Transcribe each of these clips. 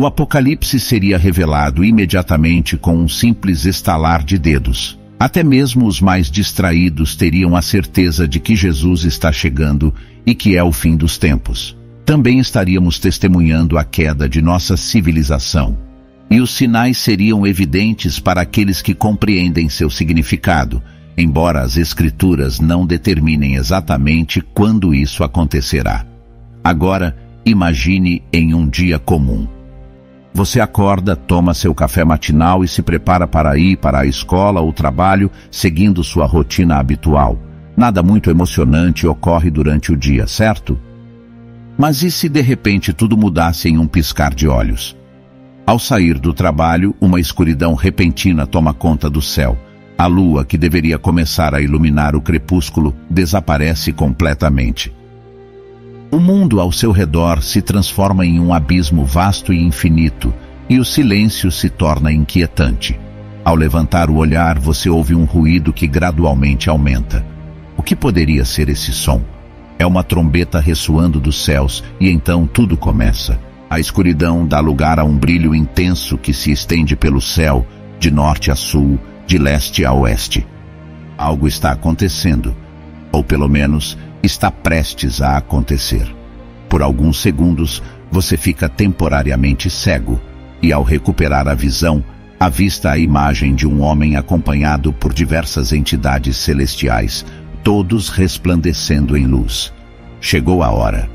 O Apocalipse seria revelado imediatamente com um simples estalar de dedos. Até mesmo os mais distraídos teriam a certeza de que Jesus está chegando e que é o fim dos tempos. Também estaríamos testemunhando a queda de nossa civilização. E os sinais seriam evidentes para aqueles que compreendem seu significado, embora as Escrituras não determinem exatamente quando isso acontecerá. Agora, imagine em um dia comum. Você acorda, toma seu café matinal e se prepara para ir para a escola ou trabalho, seguindo sua rotina habitual. Nada muito emocionante ocorre durante o dia, certo? Mas e se de repente tudo mudasse em um piscar de olhos? Ao sair do trabalho, uma escuridão repentina toma conta do céu. A lua, que deveria começar a iluminar o crepúsculo, desaparece completamente. O mundo ao seu redor se transforma em um abismo vasto e infinito, e o silêncio se torna inquietante. Ao levantar o olhar, você ouve um ruído que gradualmente aumenta. O que poderia ser esse som? É uma trombeta ressoando dos céus, e então tudo começa. A escuridão dá lugar a um brilho intenso que se estende pelo céu, de norte a sul, de leste a oeste. Algo está acontecendo, ou pelo menos está prestes a acontecer. Por alguns segundos, você fica temporariamente cego, e ao recuperar a visão, avista a imagem de um homem acompanhado por diversas entidades celestiais, todos resplandecendo em luz. Chegou a hora.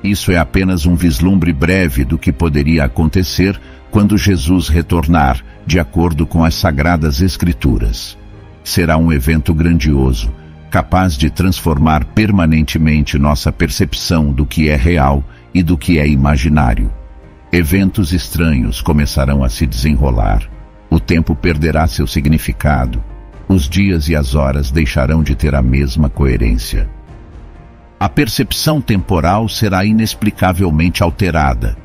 Isso é apenas um vislumbre breve do que poderia acontecer quando Jesus retornar, de acordo com as Sagradas Escrituras. Será um evento grandioso, capaz de transformar permanentemente nossa percepção do que é real e do que é imaginário. Eventos estranhos começarão a se desenrolar. O tempo perderá seu significado. Os dias e as horas deixarão de ter a mesma coerência. A percepção temporal será inexplicavelmente alterada.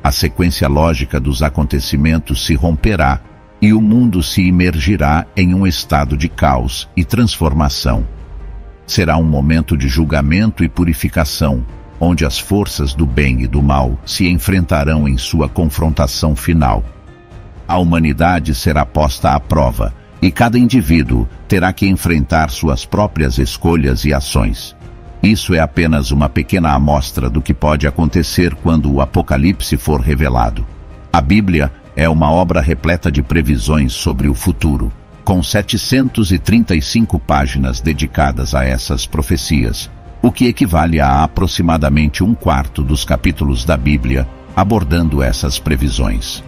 A sequência lógica dos acontecimentos se romperá e o mundo se imergirá em um estado de caos e transformação. Será um momento de julgamento e purificação, onde as forças do bem e do mal se enfrentarão em sua confrontação final. A humanidade será posta à prova, e cada indivíduo terá que enfrentar suas próprias escolhas e ações. Isso é apenas uma pequena amostra do que pode acontecer quando o Apocalipse for revelado. A Bíblia é uma obra repleta de previsões sobre o futuro, com 735 páginas dedicadas a essas profecias, o que equivale a aproximadamente 1/4 dos capítulos da Bíblia abordando essas previsões.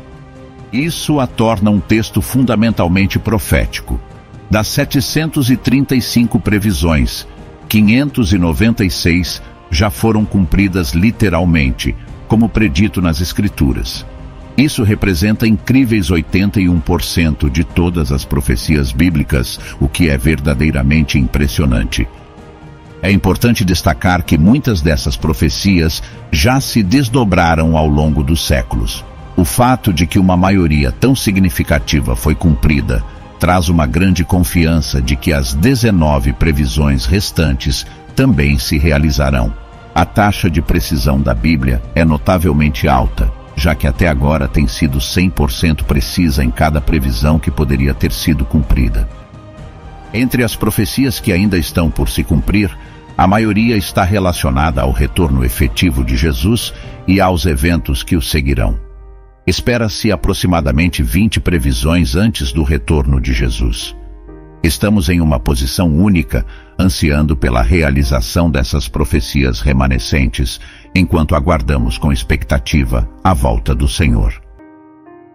Isso a torna um texto fundamentalmente profético. Das 735 previsões, 596 já foram cumpridas literalmente, como predito nas Escrituras. Isso representa incríveis 81% de todas as profecias bíblicas, o que é verdadeiramente impressionante. É importante destacar que muitas dessas profecias já se desdobraram ao longo dos séculos. O fato de que uma maioria tão significativa foi cumprida traz uma grande confiança de que as 19 previsões restantes também se realizarão. A taxa de precisão da Bíblia é notavelmente alta, já que até agora tem sido 100% precisa em cada previsão que poderia ter sido cumprida. Entre as profecias que ainda estão por se cumprir, a maioria está relacionada ao retorno efetivo de Jesus e aos eventos que o seguirão. Espera-se aproximadamente 20 previsões antes do retorno de Jesus. Estamos em uma posição única, ansiando pela realização dessas profecias remanescentes, enquanto aguardamos com expectativa a volta do Senhor.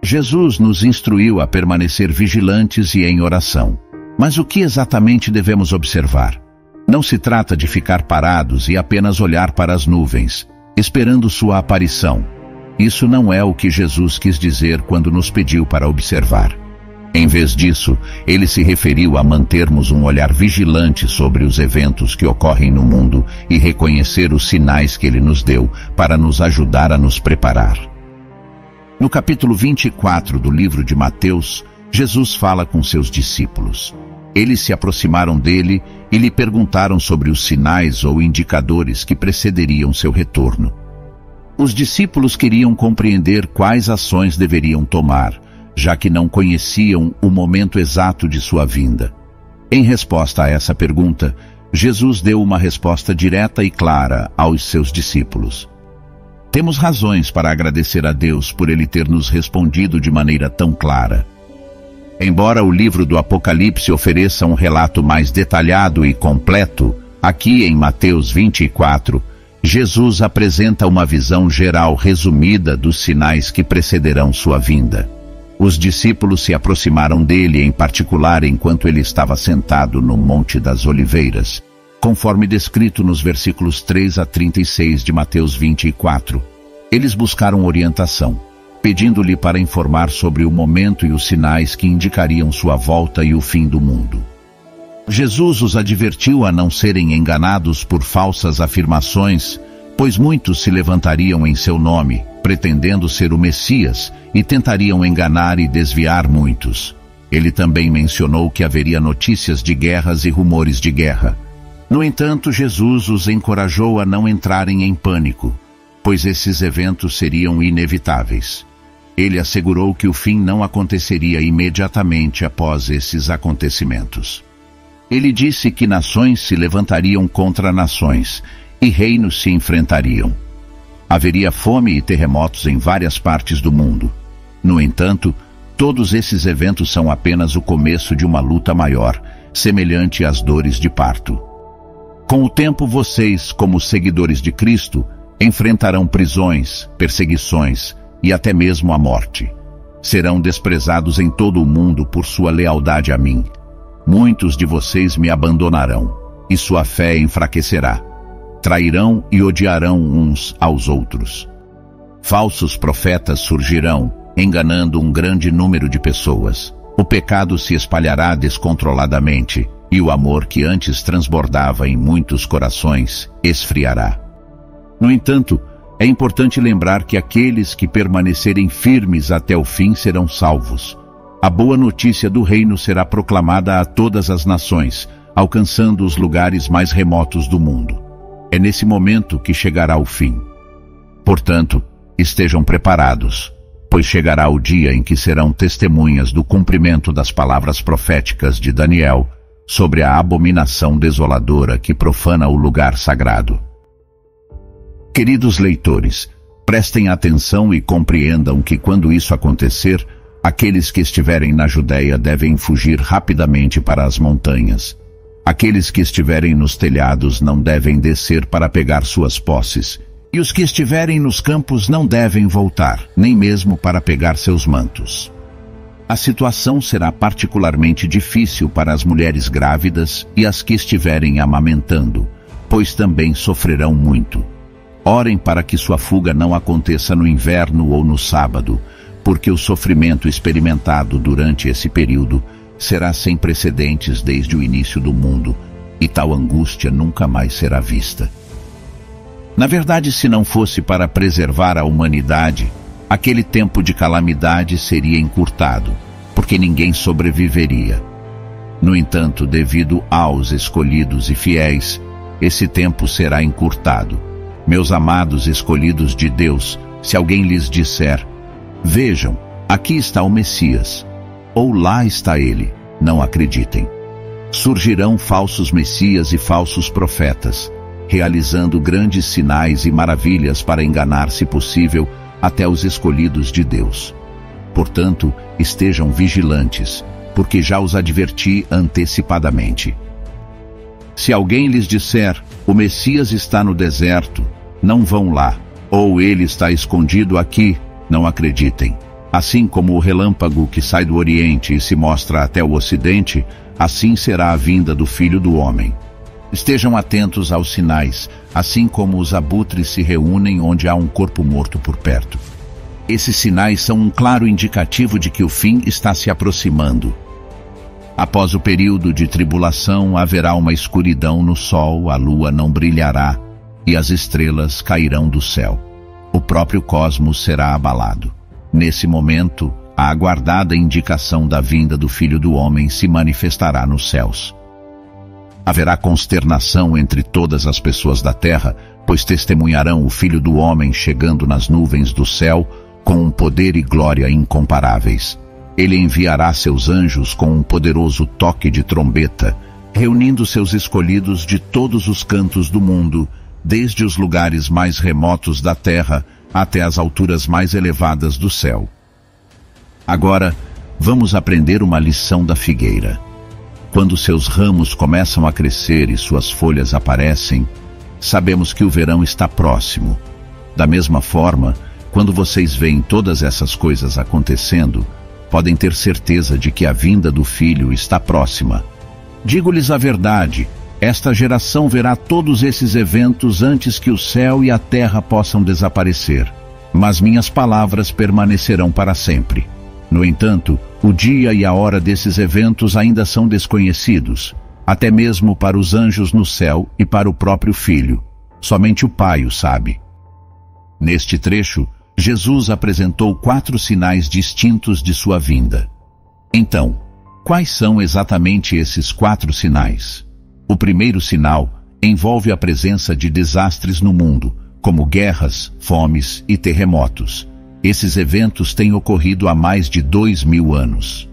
Jesus nos instruiu a permanecer vigilantes e em oração. Mas o que exatamente devemos observar? Não se trata de ficar parados e apenas olhar para as nuvens, esperando sua aparição. Isso não é o que Jesus quis dizer quando nos pediu para observar. Em vez disso, ele se referiu a mantermos um olhar vigilante sobre os eventos que ocorrem no mundo e reconhecer os sinais que ele nos deu para nos ajudar a nos preparar. No capítulo 24 do livro de Mateus, Jesus fala com seus discípulos. Eles se aproximaram dele e lhe perguntaram sobre os sinais ou indicadores que precederiam seu retorno. Os discípulos queriam compreender quais ações deveriam tomar, já que não conheciam o momento exato de sua vinda. Em resposta a essa pergunta, Jesus deu uma resposta direta e clara aos seus discípulos. Temos razões para agradecer a Deus por Ele ter nos respondido de maneira tão clara. Embora o livro do Apocalipse ofereça um relato mais detalhado e completo, aqui em Mateus 24, Jesus apresenta uma visão geral resumida dos sinais que precederão sua vinda. Os discípulos se aproximaram dele, em particular enquanto ele estava sentado no Monte das Oliveiras, conforme descrito nos versículos 3 a 36 de Mateus 24. Eles buscaram orientação, pedindo-lhe para informar sobre o momento e os sinais que indicariam sua volta e o fim do mundo. Jesus os advertiu a não serem enganados por falsas afirmações, pois muitos se levantariam em seu nome, pretendendo ser o Messias, e tentariam enganar e desviar muitos. Ele também mencionou que haveria notícias de guerras e rumores de guerra. No entanto, Jesus os encorajou a não entrarem em pânico, pois esses eventos seriam inevitáveis. Ele assegurou que o fim não aconteceria imediatamente após esses acontecimentos. Ele disse que nações se levantariam contra nações e reinos se enfrentariam. Haveria fome e terremotos em várias partes do mundo. No entanto, todos esses eventos são apenas o começo de uma luta maior, semelhante às dores de parto. Com o tempo, vocês, como seguidores de Cristo, enfrentarão prisões, perseguições e até mesmo a morte. Serão desprezados em todo o mundo por sua lealdade a mim. Muitos de vocês me abandonarão, e sua fé enfraquecerá. Trairão e odiarão uns aos outros. Falsos profetas surgirão, enganando um grande número de pessoas. O pecado se espalhará descontroladamente, e o amor que antes transbordava em muitos corações esfriará. No entanto, é importante lembrar que aqueles que permanecerem firmes até o fim serão salvos. A boa notícia do reino será proclamada a todas as nações, alcançando os lugares mais remotos do mundo. É nesse momento que chegará o fim. Portanto, estejam preparados, pois chegará o dia em que serão testemunhas do cumprimento das palavras proféticas de Daniel sobre a abominação desoladora que profana o lugar sagrado. Queridos leitores, prestem atenção e compreendam que quando isso acontecer, aqueles que estiverem na Judéia devem fugir rapidamente para as montanhas. Aqueles que estiverem nos telhados não devem descer para pegar suas posses, e os que estiverem nos campos não devem voltar, nem mesmo para pegar seus mantos. A situação será particularmente difícil para as mulheres grávidas e as que estiverem amamentando, pois também sofrerão muito. Orem para que sua fuga não aconteça no inverno ou no sábado, porque o sofrimento experimentado durante esse período será sem precedentes desde o início do mundo, e tal angústia nunca mais será vista. Na verdade, se não fosse para preservar a humanidade, aquele tempo de calamidade seria encurtado, porque ninguém sobreviveria. No entanto, devido aos escolhidos e fiéis, esse tempo será encurtado. Meus amados escolhidos de Deus, se alguém lhes disser: vejam, aqui está o Messias, ou lá está ele, não acreditem. Surgirão falsos messias e falsos profetas, realizando grandes sinais e maravilhas para enganar, se possível, até os escolhidos de Deus. Portanto, estejam vigilantes, porque já os adverti antecipadamente. Se alguém lhes disser: o Messias está no deserto, não vão lá, ou ele está escondido aqui, não acreditem. Assim como o relâmpago que sai do Oriente e se mostra até o Ocidente, assim será a vinda do Filho do Homem. Estejam atentos aos sinais, assim como os abutres se reúnem onde há um corpo morto por perto. Esses sinais são um claro indicativo de que o fim está se aproximando. Após o período de tribulação, haverá uma escuridão no sol, a lua não brilhará e as estrelas cairão do céu. O próprio cosmos será abalado. Nesse momento, a aguardada indicação da vinda do Filho do Homem se manifestará nos céus. Haverá consternação entre todas as pessoas da terra, pois testemunharão o Filho do Homem chegando nas nuvens do céu com um poder e glória incomparáveis. Ele enviará seus anjos com um poderoso toque de trombeta, reunindo seus escolhidos de todos os cantos do mundo, desde os lugares mais remotos da terra até as alturas mais elevadas do céu. Agora, vamos aprender uma lição da figueira. Quando seus ramos começam a crescer e suas folhas aparecem, sabemos que o verão está próximo. Da mesma forma, quando vocês veem todas essas coisas acontecendo, podem ter certeza de que a vinda do Filho está próxima. Digo-lhes a verdade, esta geração verá todos esses eventos antes que o céu e a terra possam desaparecer, mas minhas palavras permanecerão para sempre. No entanto, o dia e a hora desses eventos ainda são desconhecidos, até mesmo para os anjos no céu e para o próprio Filho. Somente o Pai o sabe. Neste trecho, Jesus apresentou 4 sinais distintos de sua vinda. Então, quais são exatamente esses 4 sinais? O primeiro sinal envolve a presença de desastres no mundo, como guerras, fomes e terremotos. Esses eventos têm ocorrido há mais de 2000 anos.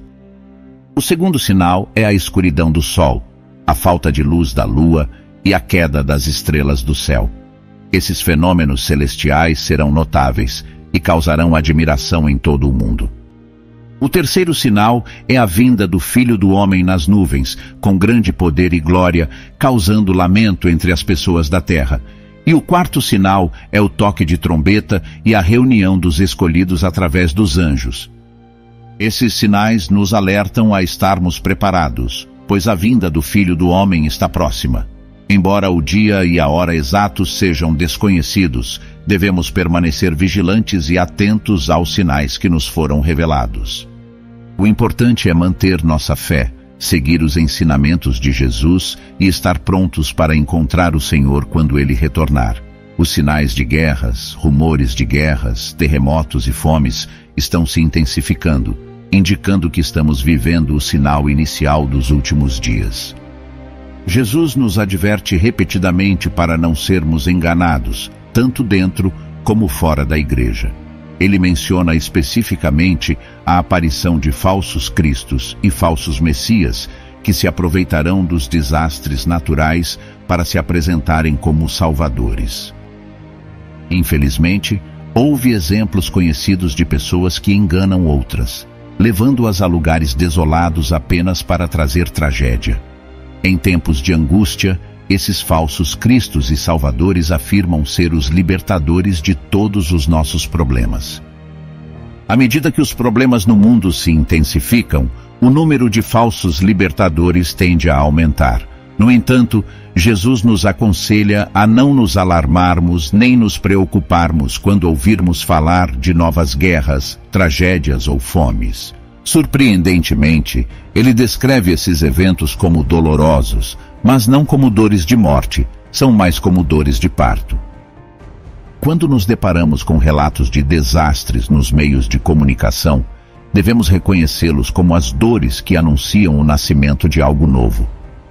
O segundo sinal é a escuridão do sol, a falta de luz da lua e a queda das estrelas do céu. Esses fenômenos celestiais serão notáveis e causarão admiração em todo o mundo. O terceiro sinal é a vinda do Filho do Homem nas nuvens, com grande poder e glória, causando lamento entre as pessoas da terra. E o quarto sinal é o toque de trombeta e a reunião dos escolhidos através dos anjos. Esses sinais nos alertam a estarmos preparados, pois a vinda do Filho do Homem está próxima. Embora o dia e a hora exatos sejam desconhecidos, devemos permanecer vigilantes e atentos aos sinais que nos foram revelados. O importante é manter nossa fé, seguir os ensinamentos de Jesus e estar prontos para encontrar o Senhor quando Ele retornar. Os sinais de guerras, rumores de guerras, terremotos e fomes estão se intensificando, indicando que estamos vivendo o sinal inicial dos últimos dias. Jesus nos adverte repetidamente para não sermos enganados, tanto dentro como fora da igreja. Ele menciona especificamente a aparição de falsos cristos e falsos messias que se aproveitarão dos desastres naturais para se apresentarem como salvadores. Infelizmente, houve exemplos conhecidos de pessoas que enganam outras, levando-as a lugares desolados apenas para trazer tragédia. Em tempos de angústia, esses falsos cristos e salvadores afirmam ser os libertadores de todos os nossos problemas. À medida que os problemas no mundo se intensificam, o número de falsos libertadores tende a aumentar. No entanto, Jesus nos aconselha a não nos alarmarmos nem nos preocuparmos quando ouvirmos falar de novas guerras, tragédias ou fomes. Surpreendentemente, ele descreve esses eventos como dolorosos, mas não como dores de morte, são mais como dores de parto. Quando nos deparamos com relatos de desastres nos meios de comunicação, devemos reconhecê-los como as dores que anunciam o nascimento de algo novo.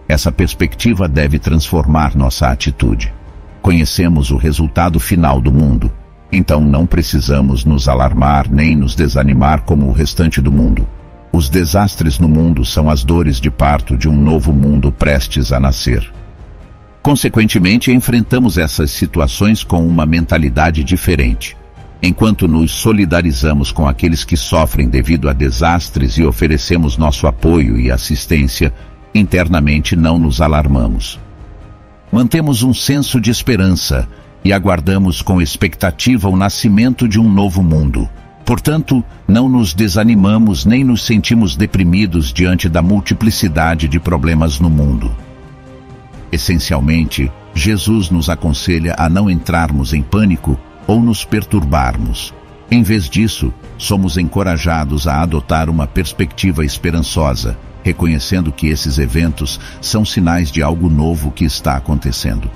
Essa perspectiva deve transformar nossa atitude. Conhecemos o resultado final do mundo, então não precisamos nos alarmar nem nos desanimar como o restante do mundo. Os desastres no mundo são as dores de parto de um novo mundo prestes a nascer. Consequentemente, enfrentamos essas situações com uma mentalidade diferente. Enquanto nos solidarizamos com aqueles que sofrem devido a desastres e oferecemos nosso apoio e assistência, internamente não nos alarmamos. Mantemos um senso de esperança e aguardamos com expectativa o nascimento de um novo mundo. Portanto, não nos desanimamos nem nos sentimos deprimidos diante da multiplicidade de problemas no mundo. Essencialmente, Jesus nos aconselha a não entrarmos em pânico ou nos perturbarmos. Em vez disso, somos encorajados a adotar uma perspectiva esperançosa, reconhecendo que esses eventos são sinais de algo novo que está acontecendo.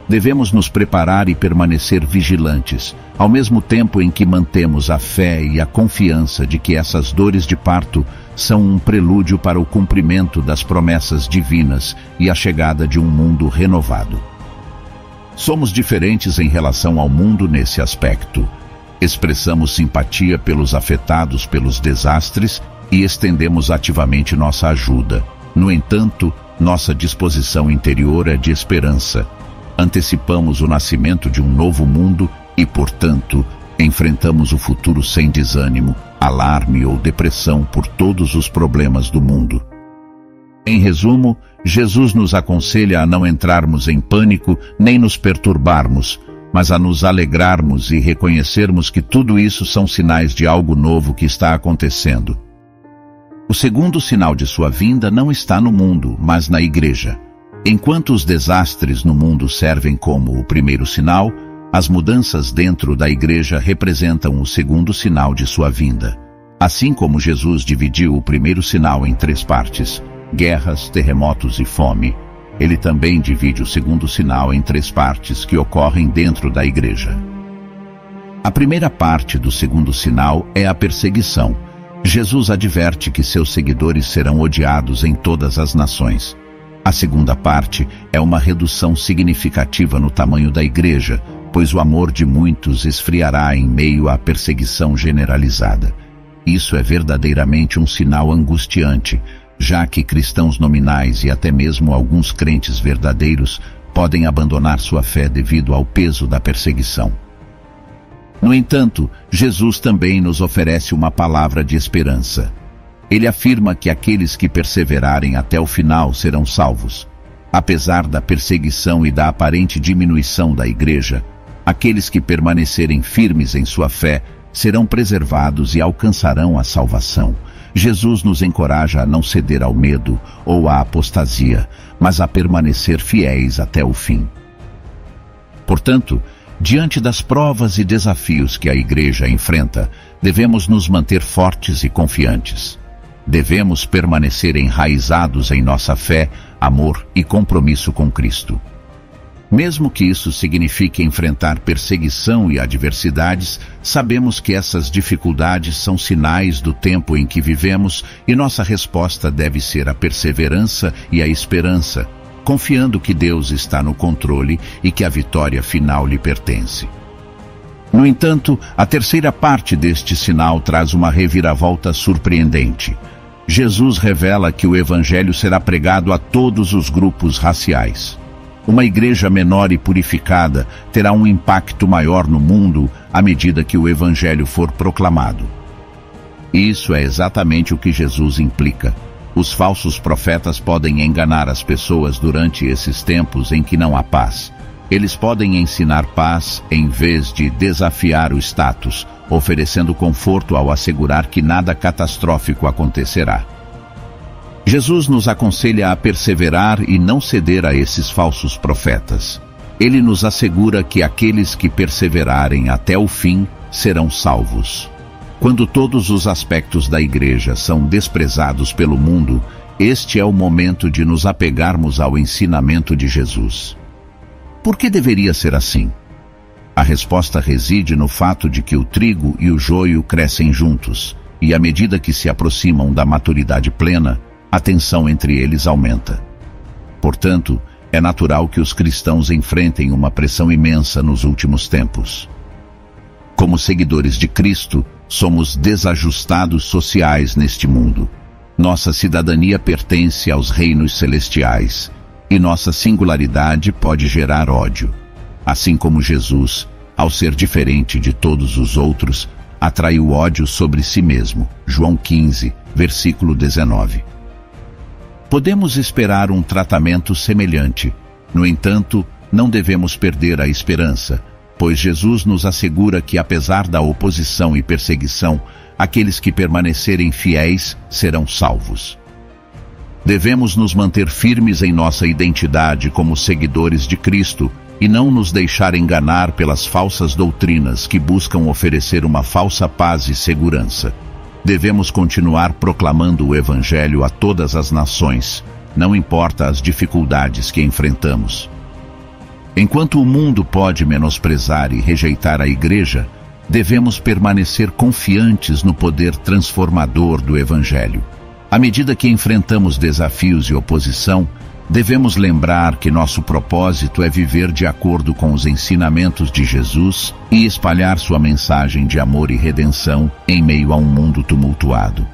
Devemos nos preparar e permanecer vigilantes, ao mesmo tempo em que mantemos a fé e a confiança de que essas dores de parto são um prelúdio para o cumprimento das promessas divinas e a chegada de um mundo renovado. Somos diferentes em relação ao mundo nesse aspecto. Expressamos simpatia pelos afetados pelos desastres e estendemos ativamente nossa ajuda. No entanto, nossa disposição interior é de esperança. Antecipamos o nascimento de um novo mundo e, portanto, enfrentamos o futuro sem desânimo, alarme ou depressão por todos os problemas do mundo. Em resumo, Jesus nos aconselha a não entrarmos em pânico nem nos perturbarmos, mas a nos alegrarmos e reconhecermos que tudo isso são sinais de algo novo que está acontecendo. O segundo sinal de sua vinda não está no mundo, mas na igreja. Enquanto os desastres no mundo servem como o primeiro sinal, as mudanças dentro da igreja representam o segundo sinal de sua vinda. Assim como Jesus dividiu o primeiro sinal em 3 partes, guerras, terremotos e fome, ele também divide o segundo sinal em 3 partes que ocorrem dentro da igreja. A primeira parte do segundo sinal é a perseguição. Jesus adverte que seus seguidores serão odiados em todas as nações. A segunda parte é uma redução significativa no tamanho da igreja, pois o amor de muitos esfriará em meio à perseguição generalizada. Isso é verdadeiramente um sinal angustiante, já que cristãos nominais e até mesmo alguns crentes verdadeiros podem abandonar sua fé devido ao peso da perseguição. No entanto, Jesus também nos oferece uma palavra de esperança. Ele afirma que aqueles que perseverarem até o final serão salvos. Apesar da perseguição e da aparente diminuição da igreja, aqueles que permanecerem firmes em sua fé serão preservados e alcançarão a salvação. Jesus nos encoraja a não ceder ao medo ou à apostasia, mas a permanecer fiéis até o fim. Portanto, diante das provas e desafios que a igreja enfrenta, devemos nos manter fortes e confiantes. Devemos permanecer enraizados em nossa fé, amor e compromisso com Cristo. Mesmo que isso signifique enfrentar perseguição e adversidades, sabemos que essas dificuldades são sinais do tempo em que vivemos e nossa resposta deve ser a perseverança e a esperança, confiando que Deus está no controle e que a vitória final lhe pertence. No entanto, a terceira parte deste sinal traz uma reviravolta surpreendente. Jesus revela que o Evangelho será pregado a todos os grupos raciais. Uma igreja menor e purificada terá um impacto maior no mundo à medida que o Evangelho for proclamado. Isso é exatamente o que Jesus implica. Os falsos profetas podem enganar as pessoas durante esses tempos em que não há paz. Eles podem ensinar paz em vez de desafiar o status, oferecendo conforto ao assegurar que nada catastrófico acontecerá. Jesus nos aconselha a perseverar e não ceder a esses falsos profetas. Ele nos assegura que aqueles que perseverarem até o fim serão salvos. Quando todos os aspectos da igreja são desprezados pelo mundo, este é o momento de nos apegarmos ao ensinamento de Jesus. Por que deveria ser assim? A resposta reside no fato de que o trigo e o joio crescem juntos, e à medida que se aproximam da maturidade plena, a tensão entre eles aumenta. Portanto, é natural que os cristãos enfrentem uma pressão imensa nos últimos tempos. Como seguidores de Cristo, somos desajustados sociais neste mundo. Nossa cidadania pertence aos reinos celestiais, e nossa singularidade pode gerar ódio. Assim como Jesus, ao ser diferente de todos os outros, atraiu ódio sobre si mesmo. João 15, versículo 19. Podemos esperar um tratamento semelhante. No entanto, não devemos perder a esperança, pois Jesus nos assegura que, apesar da oposição e perseguição, aqueles que permanecerem fiéis serão salvos. Devemos nos manter firmes em nossa identidade como seguidores de Cristo e não nos deixar enganar pelas falsas doutrinas que buscam oferecer uma falsa paz e segurança. Devemos continuar proclamando o Evangelho a todas as nações, não importa as dificuldades que enfrentamos. Enquanto o mundo pode menosprezar e rejeitar a igreja, devemos permanecer confiantes no poder transformador do Evangelho. À medida que enfrentamos desafios e oposição, Devemos lembrar que nosso propósito é viver de acordo com os ensinamentos de Jesus e espalhar sua mensagem de amor e redenção em meio a um mundo tumultuado.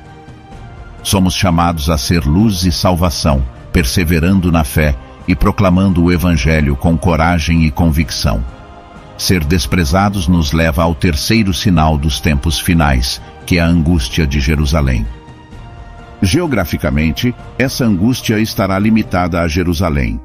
Somos chamados a ser luz e salvação, perseverando na fé e proclamando o Evangelho com coragem e convicção. Ser desprezados nos leva ao terceiro sinal dos tempos finais, que é a angústia de Jerusalém. Geograficamente, essa angústia estará limitada a Jerusalém.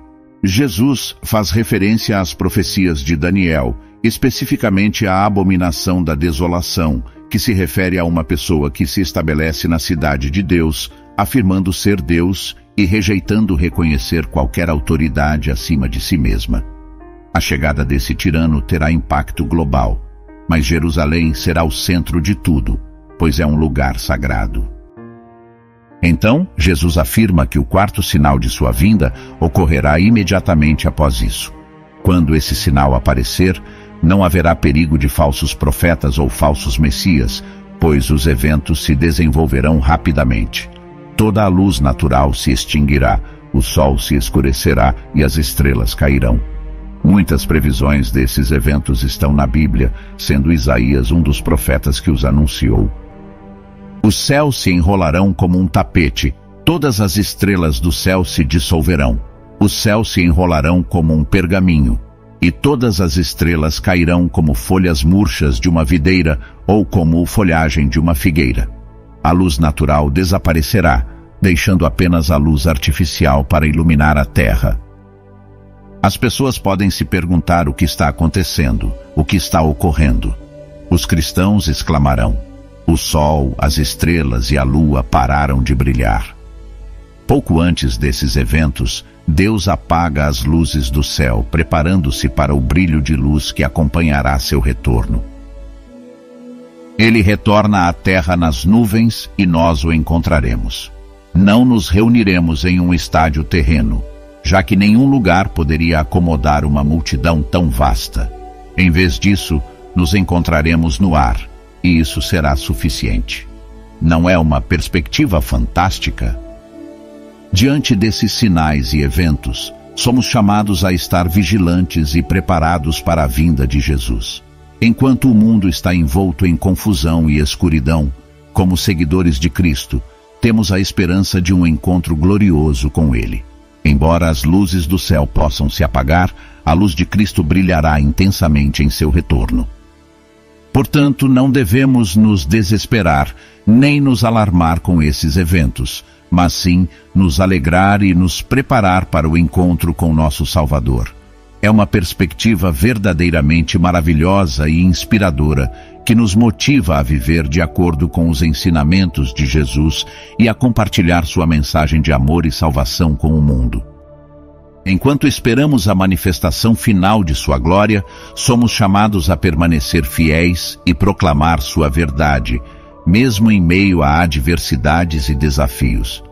Jesus faz referência às profecias de Daniel, especificamente à abominação da desolação, que se refere a uma pessoa que se estabelece na cidade de Deus, afirmando ser Deus e rejeitando reconhecer qualquer autoridade acima de si mesma. A chegada desse tirano terá impacto global, mas Jerusalém será o centro de tudo, pois é um lugar sagrado. Então, Jesus afirma que o quarto sinal de sua vinda ocorrerá imediatamente após isso. Quando esse sinal aparecer, não haverá perigo de falsos profetas ou falsos messias, pois os eventos se desenvolverão rapidamente. Toda a luz natural se extinguirá, o sol se escurecerá e as estrelas cairão. Muitas previsões desses eventos estão na Bíblia, sendo Isaías um dos profetas que os anunciou. Os céus se enrolarão como um tapete, todas as estrelas do céu se dissolverão. Os céus se enrolarão como um pergaminho, e todas as estrelas cairão como folhas murchas de uma videira ou como folhagem de uma figueira. A luz natural desaparecerá, deixando apenas a luz artificial para iluminar a terra. As pessoas podem se perguntar o que está acontecendo, o que está ocorrendo. Os cristãos exclamarão: o sol, as estrelas e a lua pararam de brilhar. Pouco antes desses eventos, Deus apaga as luzes do céu, preparando-se para o brilho de luz que acompanhará seu retorno. Ele retorna à terra nas nuvens e nós o encontraremos. Não nos reuniremos em um estádio terreno, já que nenhum lugar poderia acomodar uma multidão tão vasta. Em vez disso, nos encontraremos no ar, e isso será suficiente. Não é uma perspectiva fantástica? Diante desses sinais e eventos, somos chamados a estar vigilantes e preparados para a vinda de Jesus. Enquanto o mundo está envolto em confusão e escuridão, como seguidores de Cristo, temos a esperança de um encontro glorioso com Ele. Embora as luzes do céu possam se apagar, a luz de Cristo brilhará intensamente em seu retorno. Portanto, não devemos nos desesperar, nem nos alarmar com esses eventos, mas sim nos alegrar e nos preparar para o encontro com nosso Salvador. É uma perspectiva verdadeiramente maravilhosa e inspiradora que nos motiva a viver de acordo com os ensinamentos de Jesus e a compartilhar sua mensagem de amor e salvação com o mundo. Enquanto esperamos a manifestação final de sua glória, somos chamados a permanecer fiéis e proclamar sua verdade, mesmo em meio a adversidades e desafios.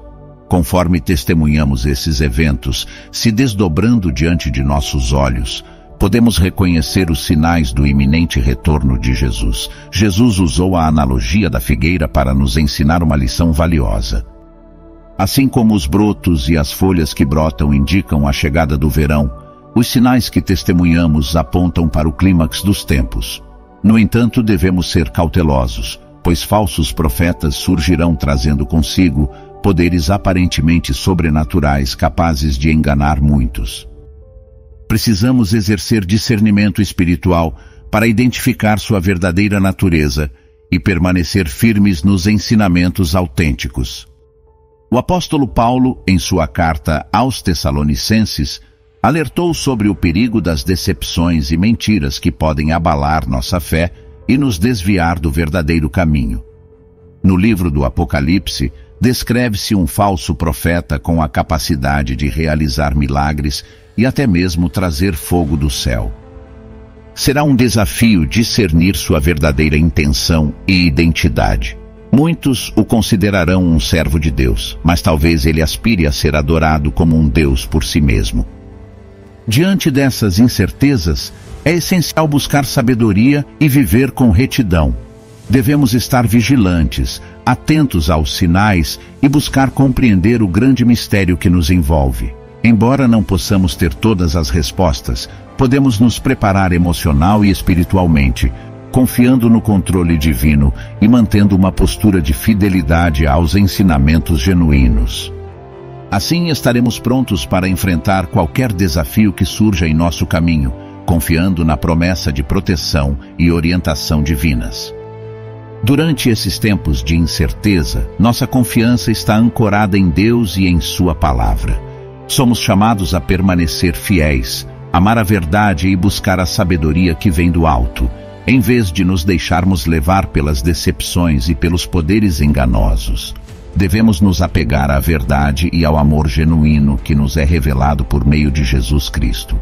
Conforme testemunhamos esses eventos se desdobrando diante de nossos olhos, podemos reconhecer os sinais do iminente retorno de Jesus. Jesus usou a analogia da figueira para nos ensinar uma lição valiosa. Assim como os brotos e as folhas que brotam indicam a chegada do verão, os sinais que testemunhamos apontam para o clímax dos tempos. No entanto, devemos ser cautelosos, pois falsos profetas surgirão trazendo consigo poderes aparentemente sobrenaturais capazes de enganar muitos. Precisamos exercer discernimento espiritual para identificar sua verdadeira natureza e permanecer firmes nos ensinamentos autênticos. O apóstolo Paulo, em sua carta aos Tessalonicenses, alertou sobre o perigo das decepções e mentiras que podem abalar nossa fé e nos desviar do verdadeiro caminho. No livro do Apocalipse, descreve-se um falso profeta com a capacidade de realizar milagres e até mesmo trazer fogo do céu. Será um desafio discernir sua verdadeira intenção e identidade. Muitos o considerarão um servo de Deus, mas talvez ele aspire a ser adorado como um Deus por si mesmo. Diante dessas incertezas, é essencial buscar sabedoria e viver com retidão. Devemos estar vigilantes, atentos aos sinais e buscar compreender o grande mistério que nos envolve. Embora não possamos ter todas as respostas, podemos nos preparar emocional e espiritualmente, confiando no controle divino e mantendo uma postura de fidelidade aos ensinamentos genuínos. Assim estaremos prontos para enfrentar qualquer desafio que surja em nosso caminho, confiando na promessa de proteção e orientação divinas. Durante esses tempos de incerteza, nossa confiança está ancorada em Deus e em Sua palavra. Somos chamados a permanecer fiéis, amar a verdade e buscar a sabedoria que vem do alto, em vez de nos deixarmos levar pelas decepções e pelos poderes enganosos. Devemos nos apegar à verdade e ao amor genuíno que nos é revelado por meio de Jesus Cristo.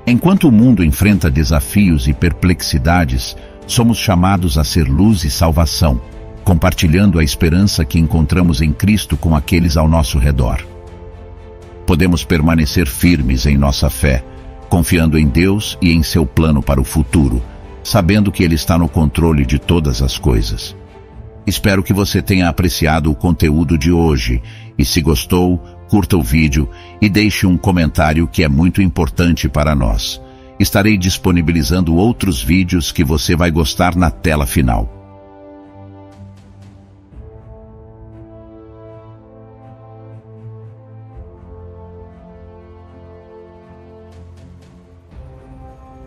Enquanto o mundo enfrenta desafios e perplexidades, somos chamados a ser luz e salvação, compartilhando a esperança que encontramos em Cristo com aqueles ao nosso redor. Podemos permanecer firmes em nossa fé, confiando em Deus e em seu plano para o futuro, sabendo que Ele está no controle de todas as coisas. Espero que você tenha apreciado o conteúdo de hoje e, se gostou, curta o vídeo e deixe um comentário que é muito importante para nós. Estarei disponibilizando outros vídeos que você vai gostar na tela final.